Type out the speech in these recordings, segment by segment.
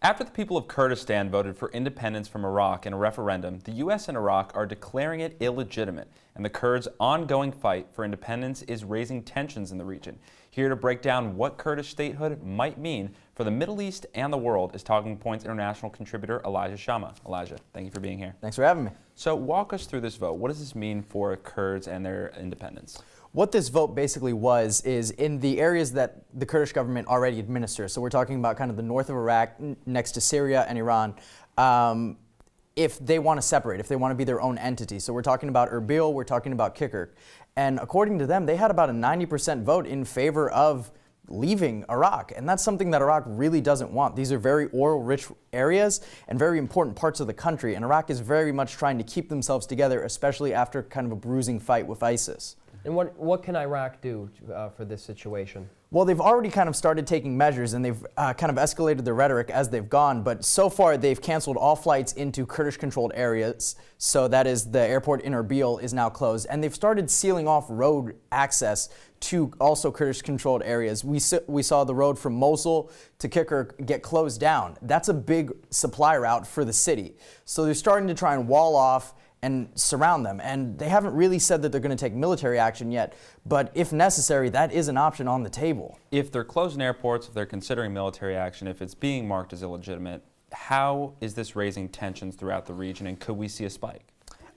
After the people of Kurdistan voted for independence from Iraq in a referendum, the U.S. and Iraq are declaring it illegitimate, and the Kurds' ongoing fight for independence is raising tensions in the region. Here to break down what Kurdish statehood might mean for the Middle East and the world is Talking Points international contributor Elijah Shama. Elijah, thank you for being here. Thanks for having me. So walk us through this vote. What does this mean for Kurds and their independence? What this vote basically is in the areas that the Kurdish government already administers. So we're talking about kind of the north of Iraq, next to Syria and Iran. If they want to separate, if they want to be their own entity. So we're talking about Erbil, we're talking about Kirkuk. And according to them, they had about a 90% vote in favor of leaving Iraq. And that's something that Iraq really doesn't want. These are very oil-rich areas and very important parts of the country. And Iraq is very much trying to keep themselves together, especially after kind of a bruising fight with ISIS. And what can Iraq do for this situation? Well, they've already kind of started taking measures, and they've kind of escalated their rhetoric as they've gone. But so far, they've canceled all flights into Kurdish-controlled areas. So that is, the airport in Erbil is now closed. And they've started sealing off road access to also Kurdish-controlled areas. We saw the road from Mosul to Kirkuk get closed down. That's a big supply route for the city. So they're starting to try and wall off and surround them. And they haven't really said that they're going to take military action yet, but if necessary, that is an option on the table. If they're closing airports, if they're considering military action, if it's being marked as illegitimate, how is this raising tensions throughout the region, and could we see a spike?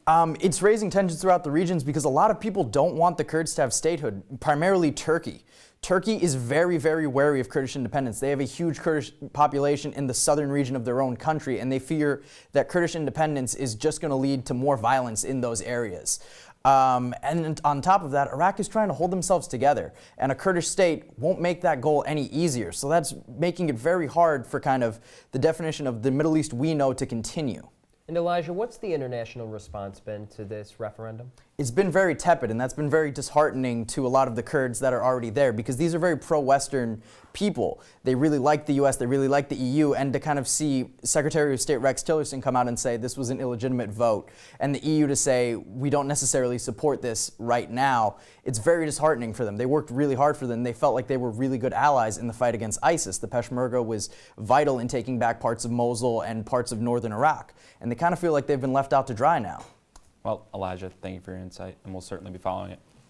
It's raising tensions throughout the regions because a lot of people don't want the Kurds to have statehood, primarily Turkey. Turkey is very, very wary of Kurdish independence. They have a huge Kurdish population in the southern region of their own country, and they fear that Kurdish independence is just going to lead to more violence in those areas. And on top of that, Iraq is trying to hold themselves together, and a Kurdish state won't make that goal any easier. So that's making it very hard for kind of the definition of the Middle East we know to continue. And Elijah, what's the international response been to this referendum? It's been very tepid, and that's been very disheartening to a lot of the Kurds that are already there, because these are very pro-Western people. They really like the U.S., they really like the EU, and to kind of see Secretary of State Rex Tillerson come out and say this was an illegitimate vote, and the EU to say we don't necessarily support this right now, it's very disheartening for them. They worked really hard for them. They felt like they were really good allies in the fight against ISIS. The Peshmerga was vital in taking back parts of Mosul and parts of northern Iraq, and they kind of feel like they've been left out to dry now. Well, Elijah, thank you for your insight, and we'll certainly be following it.